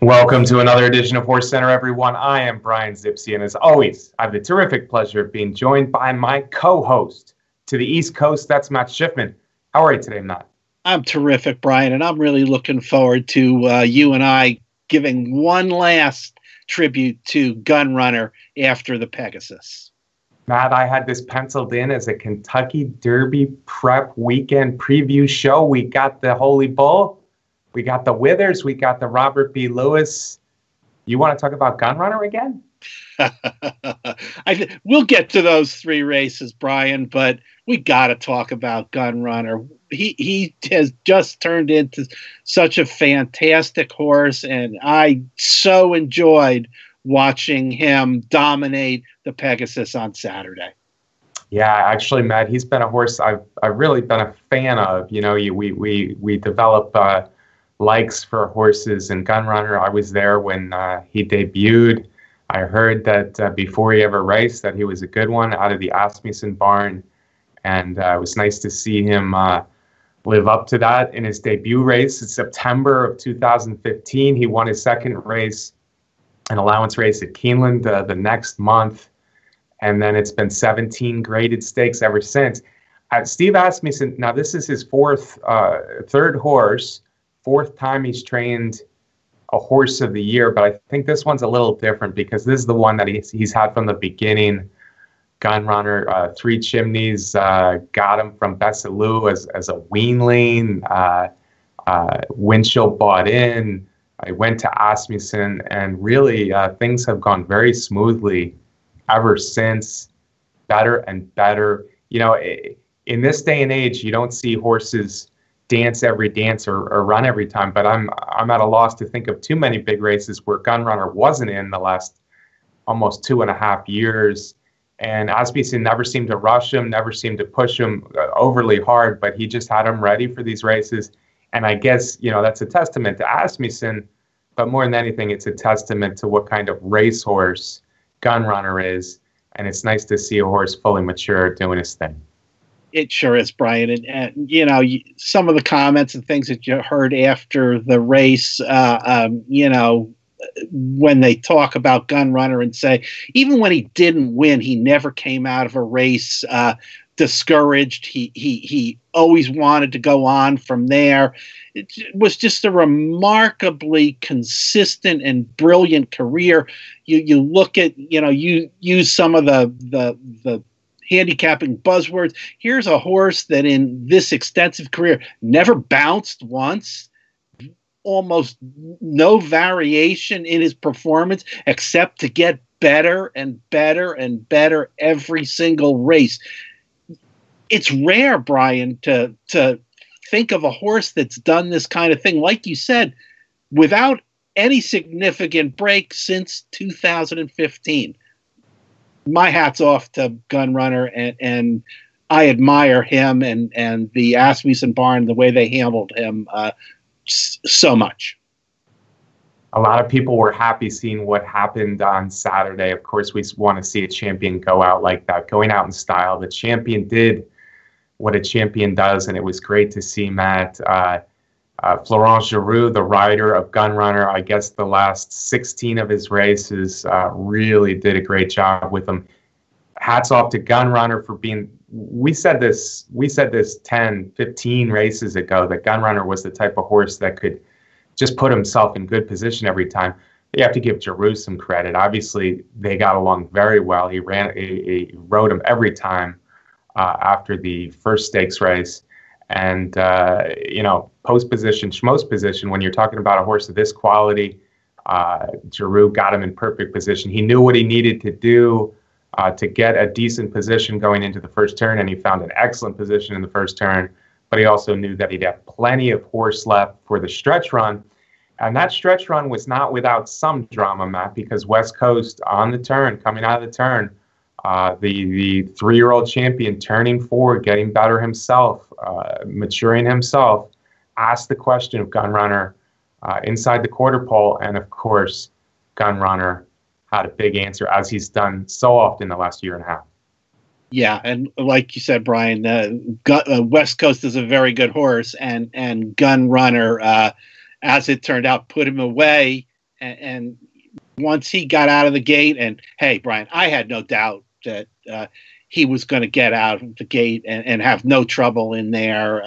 Welcome to another edition of HorseCenter, everyone. I am Brian Zipsy, and as always, I have the terrific pleasure of being joined by my co-host to the East Coast. That's Matt Schiffman. How are you today, Matt? I'm terrific, Brian, and I'm really looking forward to you and I giving one last tribute to Gun Runner after the Pegasus. Matt, I had this penciled in as a Kentucky Derby prep weekend preview show. We got the Holy Bull. We got the Withers. We got the Robert B. Lewis. You want to talk about Gun Runner again? We'll get to those three races, Brian, but we got to talk about Gun Runner. He has just turned into such a fantastic horse, and I so enjoyed watching him dominate the Pegasus on Saturday. Yeah, actually, Matt, he's been a horse I've really been a fan of. You know, we develop likes for horses, and Gun Runner, I was there when he debuted. I heard that before he ever raced that he was a good one out of the Asmussen barn, and it was nice to see him live up to that in his debut race in September of 2015. He won his second race, an allowance race at Keeneland the next month, and then it's been 17 graded stakes ever since. Steve Asmussen, now this is his third horse, fourth time he's trained a horse of the year, but I think this one's a little different because this is the one that he's had from the beginning. Gun Runner, Three Chimneys, got him from Bessalou as a weanling. Winchell bought in. I went to Asmussen, and really things have gone very smoothly ever since. Better and better. You know, in this day and age, you don't see horses dance every dance or run every time, but I'm at a loss to think of too many big races where Gun Runner wasn't in the last almost 2.5 years. And Asmussen never seemed to rush him, never seemed to push him overly hard, but he just had him ready for these races. And I guess, you know, that's a testament to Asmussen, but more than anything, it's a testament to what kind of racehorse Gun Runner is. And it's nice to see a horse fully mature doing his thing. It sure is, Brian. And you know, some of the comments and things that you heard after the race, you know, when they talk about Gun Runner and say, even when he didn't win, he never came out of a race discouraged. He always wanted to go on from there. It was just a remarkably consistent and brilliant career. You look at, you know, you use some of the handicapping buzzwords. Here's a horse that in this extensive career never bounced once, almost no variation in his performance except to get better and better and better every single race. It's rare, Brian, to think of a horse that's done this kind of thing, like you said, without any significant break since 2015. My hat's off to Gun Runner, and I admire him and the Asmussen barn, the way they handled him so much. A lot of people were happy seeing what happened on Saturday. Of course, we want to see a champion go out like that, going out in style. The champion did what a champion does, and it was great to see Matt. Florent Geroux, the rider of Gun Runner, I guess the last 16 of his races, really did a great job with him. Hats off to Gun Runner for being, we said this 10, 15 races ago, that Gun Runner was the type of horse that could just put himself in good position every time. You have to give Geroux some credit. Obviously, they got along very well. He rode him every time after the first stakes race. And, you know, post position, schmost position, when you're talking about a horse of this quality, Geroux got him in perfect position. He knew what he needed to do to get a decent position going into the first turn, and he found an excellent position in the first turn. But he also knew that he'd have plenty of horse left for the stretch run. And that stretch run was not without some drama, Matt, because West Coast on the turn, coming out of the turn, the 3-year-old champion turning forward, getting better himself, maturing himself, asked the question of Gun Runner inside the quarter pole. And of course, Gun Runner had a big answer, as he's done so often the last year and a half. Yeah, and like you said, Brian, West Coast is a very good horse, and Gun Runner, as it turned out, put him away. And once he got out of the gate, and hey, Brian, I had no doubt that he was going to get out of the gate and have no trouble in there.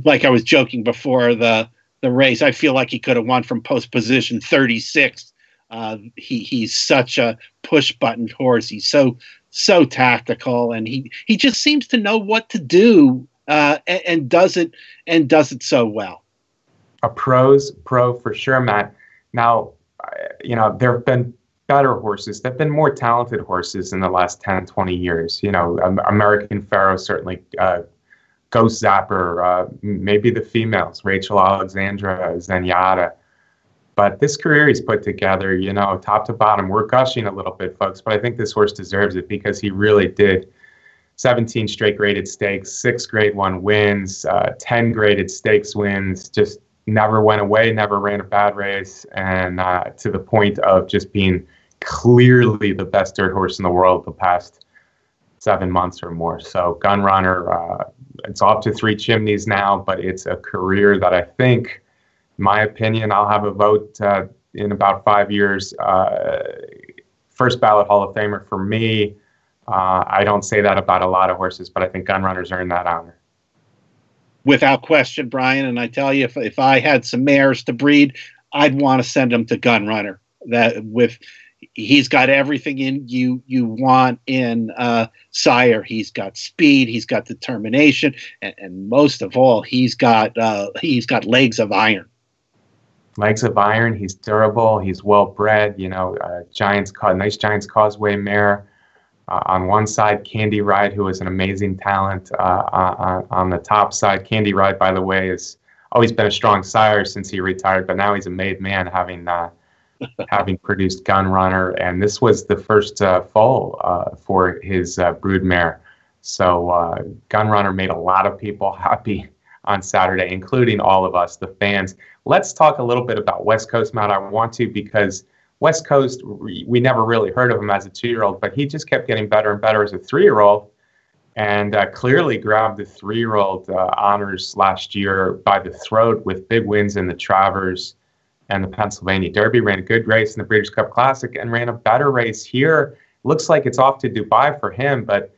Like I was joking before the race, I feel like he could have won from post position 36. He's such a push button horse. He's so tactical, and he just seems to know what to do, and does it so well. A pro for sure, Matt. Now, there have been better horses. There have been more talented horses in the last 10, 20 years. American Pharoah, certainly, Ghost Zapper, maybe the females, Rachel Alexandra, Zenyatta. But this career he's put together, top to bottom, we're gushing a little bit, folks, but I think this horse deserves it because he really did 17 straight graded stakes, 6 grade 1 wins, 10 graded stakes wins, just never went away, never ran a bad race, and to the point of just being clearly the best dirt horse in the world the past 7 months or more. So Gun Runner, it's off to 3 chimneys now, but it's a career that I think, in my opinion, I'll have a vote in about 5 years. First ballot Hall of Famer for me. I don't say that about a lot of horses, but I think Gun Runner's earned that honor. Without question, Brian. And I tell you, if I had some mares to breed, I'd want to send them to Gun Runner. He's got everything in you want in sire. He's got speed, he's got determination, and most of all, he's got legs of iron. Legs of iron. He's durable. He's well bred. Nice Giants Causeway mare. On one side, Candy Ride, who is an amazing talent. On the top side, Candy Ride, by the way, has always been a strong sire since he retired, but now he's a made man, having produced Gun Runner, and this was the first foal for his brood mare. So Gun Runner made a lot of people happy on Saturday, including all of us, the fans. Let's talk a little bit about West Coast, Matt. I want to, because West Coast, we never really heard of him as a 2-year-old, but he just kept getting better and better as a 3-year-old, and clearly grabbed the 3-year-old honors last year by the throat with big wins in the Travers and the Pennsylvania Derby. Ran a good race in the Breeders' Cup Classic and ran a better race here. Looks like it's off to Dubai for him, but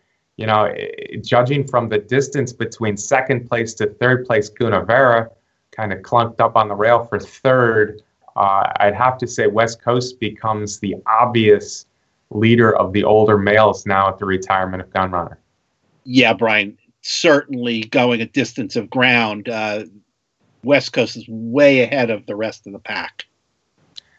judging from the distance between second place to third place, Gunavera kind of clunked up on the rail for third. I'd have to say West Coast becomes the obvious leader of the older males now at the retirement of Gun Runner. Yeah, Brian, certainly going a distance of ground. West Coast is way ahead of the rest of the pack.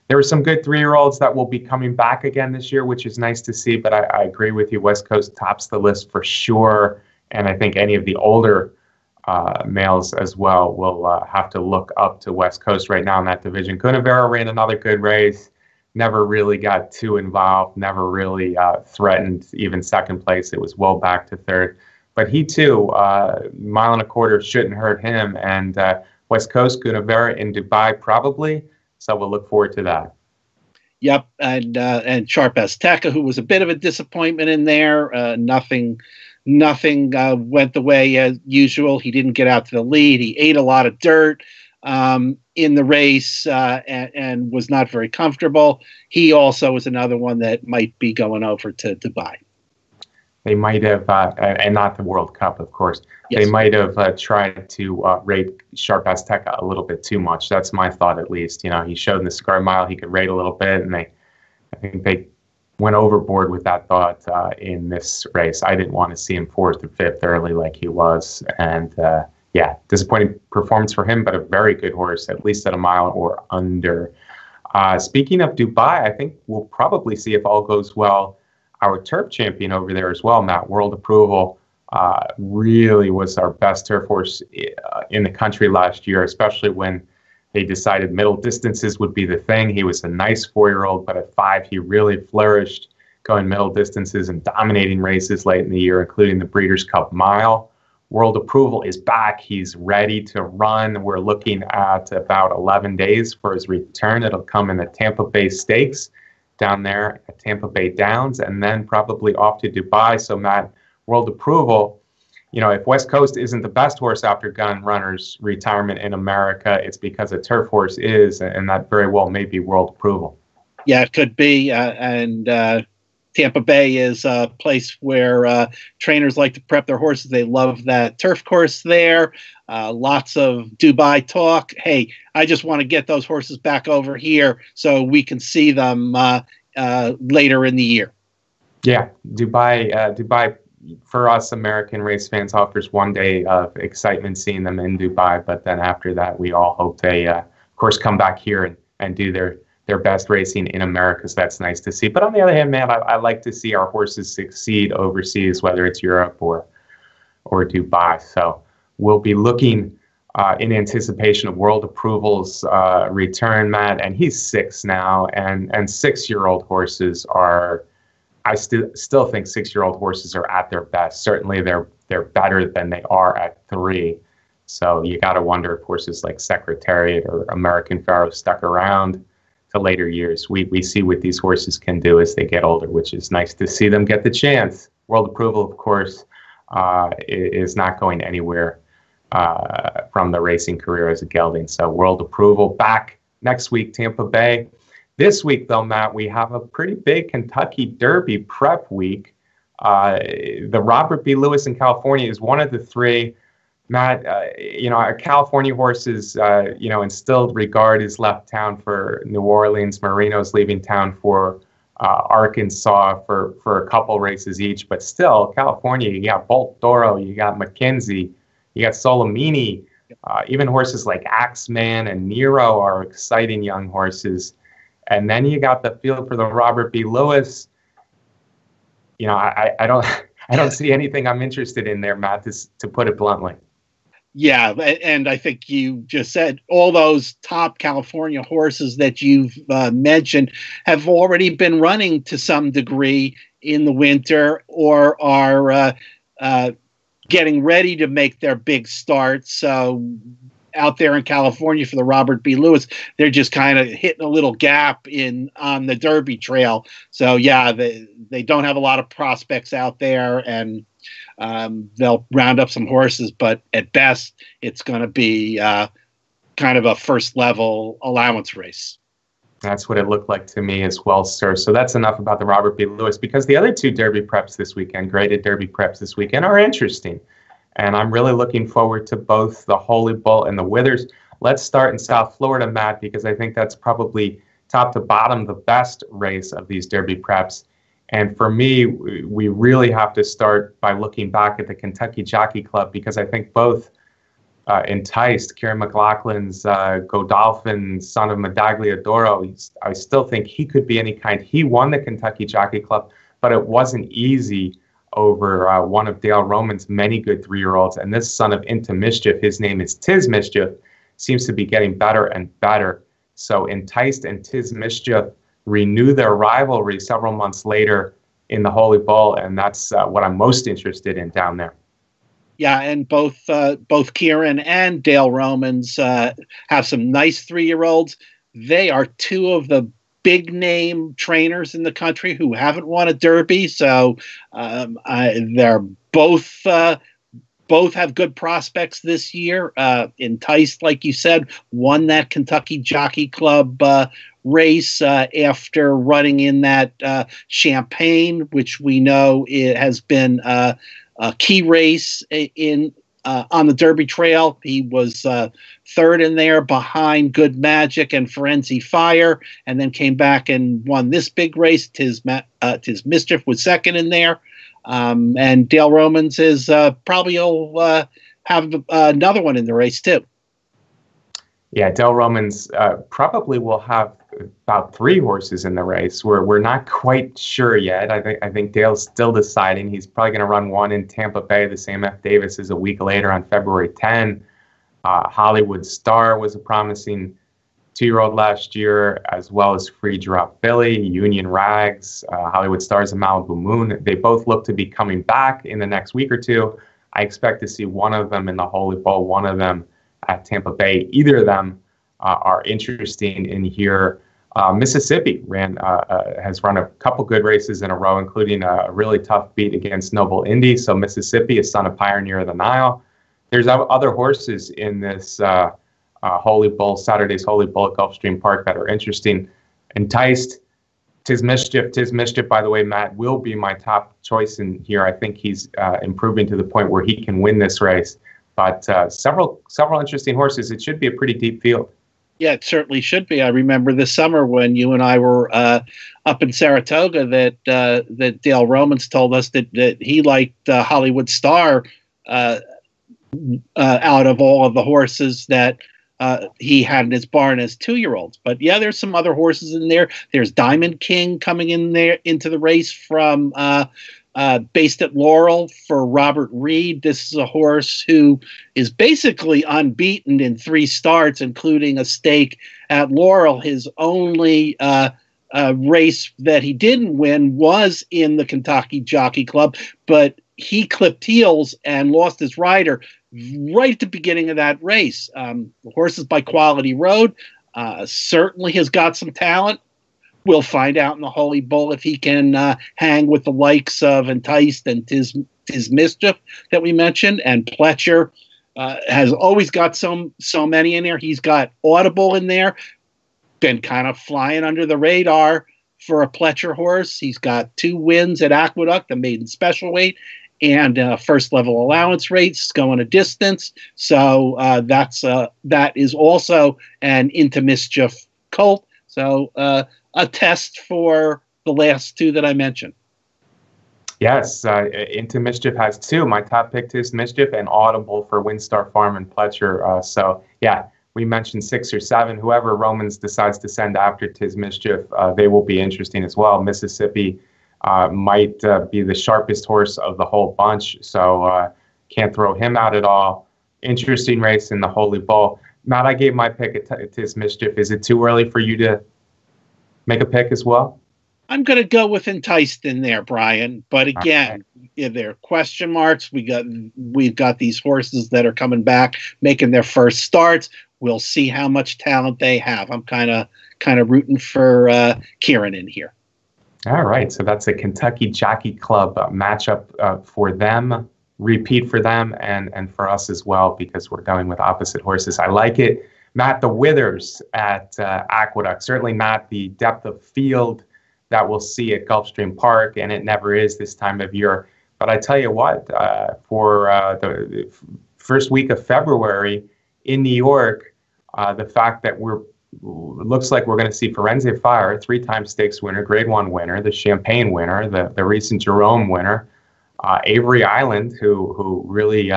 There were some good 3-year-olds that will be coming back again this year, which is nice to see, but I agree with you. West Coast tops the list for sure, and I think any of the older males as well will have to look up to West Coast right now in that division. Gunavera ran another good race, never really got too involved, never really threatened even second place. It was well back to third. But he too, 1.25 miles shouldn't hurt him. And West Coast, Gunavera in Dubai probably. So we'll look forward to that. Yep, and Sharp Azteca, who was a bit of a disappointment in there. Nothing went the way as usual. He didn't get out to the lead. He ate a lot of dirt in the race and was not very comfortable. He also was another one that might be going over to Dubai. They might have, and not the World Cup, of course. Yes. They might have tried to rate Sharp Azteca a little bit too much. That's my thought, at least. He showed in the Cigar Mile he could rate a little bit, and I think they went overboard with that thought in this race. I didn't want to see him 4th or 5th early like he was, and disappointing performance for him, but a very good horse, at least at 1 mile or under. Speaking of Dubai, I think we'll probably see, if all goes well, our turf champion over there as well, Matt. World Approval really was our best turf horse in the country last year, especially when they decided middle distances would be the thing. He was a nice 4-year-old, but at 5, he really flourished, going middle distances and dominating races late in the year, including the Breeders' Cup Mile. World Approval is back. He's ready to run. We're looking at about 11 days for his return. It'll come in the Tampa Bay Stakes down there at Tampa Bay Downs, and then probably off to Dubai. So, Matt, World Approval, if West Coast isn't the best horse after Gun Runner's retirement in America, it's because a turf horse is, and that very well may be World Approval. Yeah, it could be. And Tampa Bay is a place where trainers like to prep their horses. They love that turf course there. Lots of Dubai talk. Hey, I just want to get those horses back over here so we can see them later in the year. Yeah, Dubai for us American race fans offers one day of excitement seeing them in Dubai, but then after that we all hope they of course come back here and do their best racing in America. So that's nice to see. But on the other hand, man, I like to see our horses succeed overseas, whether it's Europe or Dubai. So we'll be looking in anticipation of World Approval's return, Matt, and he's 6 now, and 6-year-old horses are, I still think 6-year-old horses are at their best. Certainly they're better than they are at 3. So you got to wonder if horses like Secretariat or American Pharaoh stuck around to later years. We see what these horses can do as they get older, which is nice to see them get the chance. World Approval, of course, is not going anywhere from the racing career as a gelding. So World Approval back next week, Tampa Bay. This week, though, Matt, we have a pretty big Kentucky Derby prep week. The Robert B. Lewis in California is one of the 3. Matt, our California horses, in still regard is left town for New Orleans. Marino's leaving town for Arkansas for a couple races each. But still, California, you got Bolt Doro, you got McKenzie, you got Solomini. Even horses like Axeman and Nero are exciting young horses. And then you got the field for the Robert B. Lewis. I don't see anything I'm interested in there, Matt, to put it bluntly. Yeah, and I think you just said all those top California horses that you've mentioned have already been running to some degree in the winter or are getting ready to make their big start. So out there in California for the Robert B. Lewis, they're just kind of hitting a little gap on the Derby trail. So yeah, they don't have a lot of prospects out there, and they'll round up some horses, but at best it's going to be kind of a first level allowance race. That's what it looked like to me as well, sir. So that's enough about the Robert B. Lewis, because the other 2 Derby preps this weekend, graded Derby preps this weekend, are interesting. And I'm really looking forward to both the Holy Bull and the Withers. Let's start in South Florida, Matt, because I think that's probably top to bottom the best race of these Derby preps. And for me, we really have to start by looking back at the Kentucky Jockey Club, because I think both enticed Kieran McLaughlin's Godolphin, son of Medaglia d'Oro. I still think he could be any kind. He won the Kentucky Jockey Club, but it wasn't easy over one of Dale Roman's many good 3-year-olds. And this son of Into Mischief, his name is Tiz Mischief, seems to be getting better and better. So Enticed and Tiz Mischief renew their rivalry several months later in the Holy Bull, and that's what I'm most interested in down there. Yeah, and both Kieran and Dale Romans have some nice 3-year-olds. They are 2 of the big name trainers in the country who haven't won a Derby, so they're both have good prospects this year. Enticed, like you said, won that Kentucky Jockey Club race after running in that Champagne, which we know it has been a key race on the Derby Trail. He was 3rd in there behind Good Magic and Forenzi Fire, and then came back and won this big race. Tiz Mischief was 2nd in there. And Dale Romans is probably will have another one in the race too. Yeah, Dale Romans probably will have about 3 horses in the race. We're not quite sure yet. I think Dale's still deciding. He's probably going to run one in Tampa Bay. The same F. Davis is a week later on February 10. Hollywood Star was a promising 2-year-old last year, as well as Free Drop Billy, Union Rags, Hollywood Stars, and Malibu Moon. They both look to be coming back in the next week or 2. I expect to see one of them in the Holy Bull, one of them at Tampa Bay. Either of them are interesting in here. Mississippi has run a couple good races in a row, including a really tough beat against Noble Indy. So Mississippi, a son of Pioneer of the Nile. There's other horses in this Holy Bull, Saturday's Holy Bull at Gulfstream Park that are interesting. Enticed, Tis Mischief, by the way, Matt, will be my top choice in here. I think he's improving to the point where he can win this race. But several interesting horses. It should be a pretty deep field. Yeah, it certainly should be. I remember this summer when you and I were up in Saratoga that Dale Romans told us that he liked Hollywood Star out of all of the horses that he had in his barn as 2-year-olds. But yeah, there's some other horses in there. There's Diamond King coming in there into the race from based at Laurel for Robert Reed. This is a horse who is basically unbeaten in 3 starts, including a stake at Laurel. His only race that he didn't win was in the Kentucky Jockey Club, but he clipped heels and lost his rider right at the beginning of that race. The horse is by Quality Road. Certainly has got some talent. We'll find out in the Holy Bull if he can hang with the likes of Enticed and Tis Mischief that we mentioned. And Pletcher has always got so many in there. He's got Audible in there. Been kind of flying under the radar for a Pletcher horse. He's got 2 wins at Aqueduct, the maiden special weight, and first level allowance rates going a distance. So that is also an Into Mischief colt. So a test for the last 2 that I mentioned. Yes, Into Mischief has 2. My top pick is Mischief and Audible for Windstar Farm and Pletcher. So yeah, we mentioned 6 or 7. Whoever Romans decides to send after Tis Mischief, they will be interesting as well. Mississippi might be the sharpest horse of the whole bunch, so can't throw him out at all. Interesting race in the Holy Bull. Matt, I gave my pick at Tis Mischief. Is it too early for you to make a pick as well? I'm going to go with Enticed in there, Brian. But again, there are question marks. We've got these horses that are coming back, making their first starts. We'll see how much talent they have. I'm kind of rooting for Kieran in here. All right, so that's a Kentucky Jockey Club matchup for them, repeat for them, and for us as well, because we're going with opposite horses. I like it. Not the withers at Aqueduct, certainly not the depth of field that we'll see at Gulfstream Park, and it never is this time of year. But I tell you what, for the first week of February in New York, the fact that looks like we're going to see Firenze Fire, 3-time stakes winner, Grade 1 winner, the Champagne winner, the recent Jerome winner, Avery Island, who really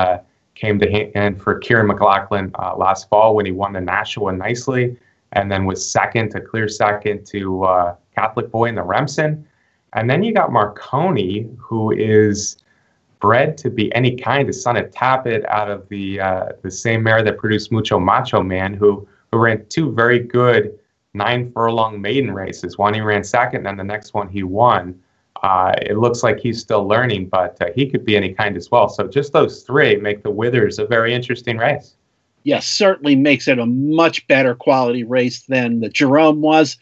came to hand for Kieran McLaughlin last fall when he won the Nashua nicely, and then was a clear second to Catholic Boy in the Remsen. And then you got Marconi, who is bred to be any kind, the son of Tappet, out of the same mare that produced Mucho Macho Man, who ran 2 very good 9-furlong maiden races. One he ran second, and then the next one he won. It looks like he's still learning, but he could be any kind as well. So just those 3 make the Withers a very interesting race. Yes, certainly makes it a much better quality race than the Jerome was.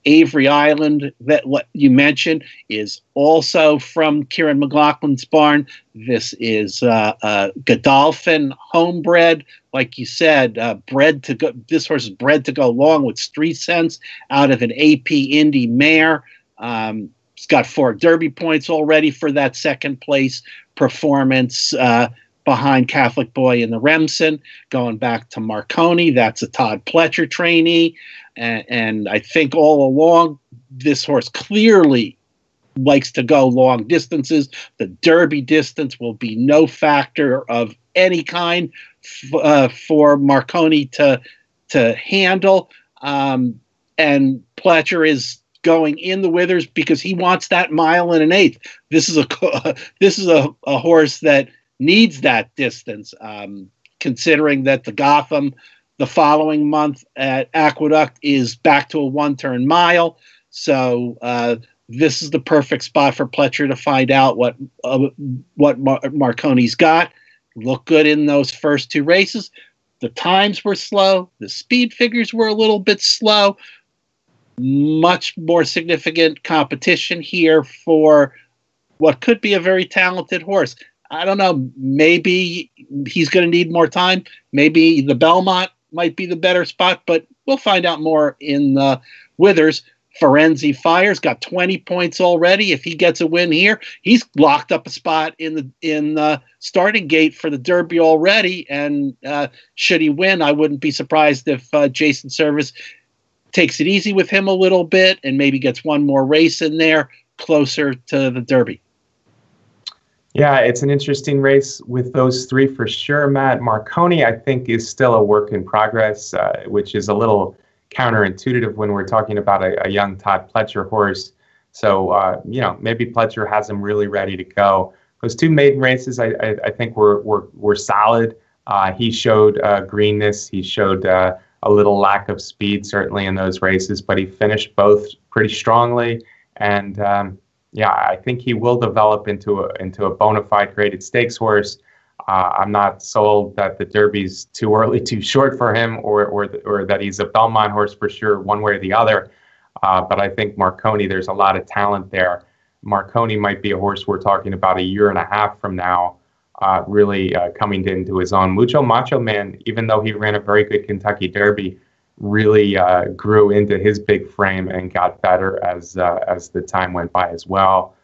Avery Island, that what you mentioned, is also from Kieran McLaughlin's barn. This is Godolphin homebred, like you said, bred to go. This horse is bred to go along with Street Sense out of an AP Indy mare. He's got 4 Derby points already for that second place performance behind Catholic Boy in the Remsen. Going back to Marconi, that's a Todd Pletcher trainee. And I think all along, this horse clearly likes to go long distances. The Derby distance will be no factor of any kind for Marconi to handle. And Pletcher is going in the Withers because he wants that 1 1/8. This is a horse that needs that distance, considering that the Gotham the following month at Aqueduct is back to a 1-turn mile. So this is the perfect spot for Pletcher to find out what Marconi's got. Looked good in those first 2 races. The times were slow. The speed figures were a little bit slow. much more significant competition here for what could be a very talented horse. I don't know. Maybe he's going to need more time. Maybe the Belmont might be the better spot, but we'll find out more in the Withers. Firenze Fire's got 20 points already. If he gets a win here, he's locked up a spot in the starting gate for the Derby already. And should he win, I wouldn't be surprised if Jason Service takes it easy with him a little bit and maybe gets one more race in there closer to the Derby. Yeah, it's an interesting race with those three for sure, Matt. Marconi, I think, is still a work in progress, which is a little counterintuitive when we're talking about a young Todd Pletcher horse. So, maybe Pletcher has him really ready to go. Those two maiden races, I think, were solid. He showed greenness. He showed a little lack of speed, certainly, in those races, but he finished both pretty strongly. And, I think he will develop into a bona fide graded stakes horse. I'm not sold that the Derby's too early, too short for him, or that he's a Belmont horse for sure, one way or the other. But I think Marconi, there's a lot of talent there. Marconi might be a horse we're talking about a year and a half from now, really coming into his own. Mucho Macho Man, even though he ran a very good Kentucky Derby, really grew into his big frame and got better as the time went by as well.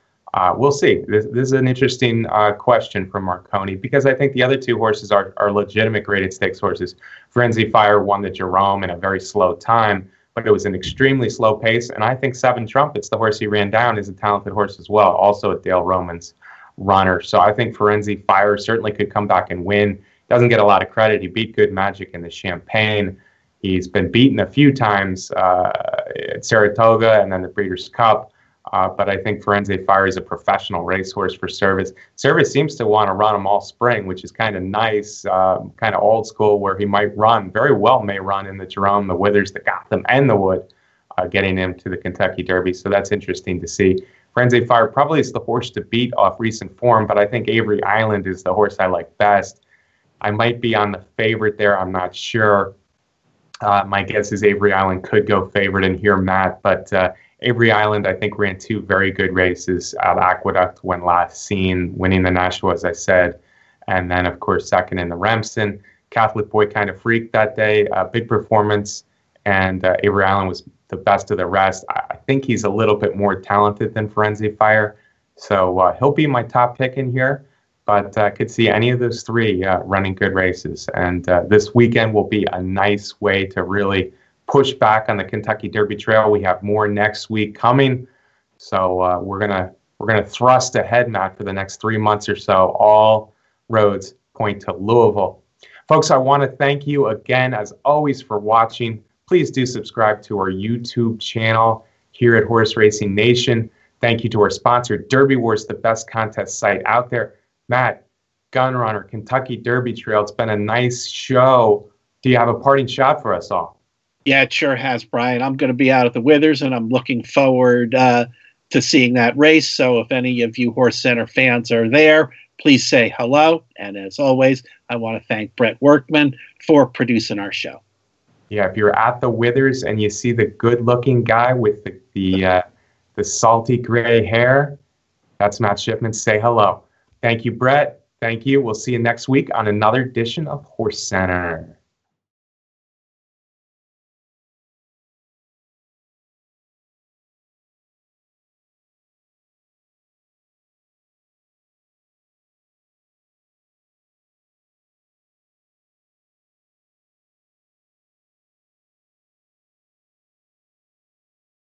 We'll see. This is an interesting question from Marconi, because I think the other two horses are legitimate graded stakes horses. Firenze Fire won the Jerome in a very slow time, but it was an extremely slow pace. And I think Seven Trumpets, the horse he ran down, is a talented horse as well, also a Dale Romans runner. So I think Firenze Fire certainly could come back and win. Doesn't get a lot of credit. He beat Good Magic in the Champagne. He's been beaten a few times at Saratoga and then the Breeders' Cup. But I think Firenze Fire is a professional racehorse for Service. Service seems to want to run him all spring, which is kind of nice, kind of old school, where he might run, very well may run in the Jerome, the Withers, the Gotham, and the Wood, getting him to the Kentucky Derby. So that's interesting to see. Firenze Fire probably is the horse to beat off recent form, but I think Avery Island is the horse I like best. I might be on the favorite there. I'm not sure. My guess is Avery Island could go favorite in here, Matt, but Avery Island, I think, ran two very good races at Aqueduct when last seen, winning the National, as I said, and then, of course, second in the Remsen. Catholic Boy kind of freaked that day, big performance, and Avery Island was the best of the rest. I think he's a little bit more talented than Firenze Fire, so he'll be my top pick in here, but I could see any of those three running good races, and this weekend will be a nice way to really push back on the Kentucky Derby trail. We have more next week coming, so we're gonna thrust ahead, Matt, for the next 3 months or so. All roads point to Louisville. Folks, I want to thank you again, as always, for watching. Please do subscribe to our YouTube channel here at Horse Racing Nation. Thank you to our sponsor, Derby Wars, the best contest site out there. Matt, Gun Runner, Kentucky Derby Trail, it's been a nice show. Do you have a parting shot for us all? Yeah, it sure has, Brian. I'm going to be out at the Withers, and I'm looking forward to seeing that race. So if any of you HorseCenter fans are there, please say hello. And as always, I want to thank Brett Workman for producing our show. Yeah, if you're at the Withers and you see the good-looking guy with the salty gray hair, that's Matt Shipman. Say hello. Thank you, Brett. Thank you. We'll see you next week on another edition of HorseCenter.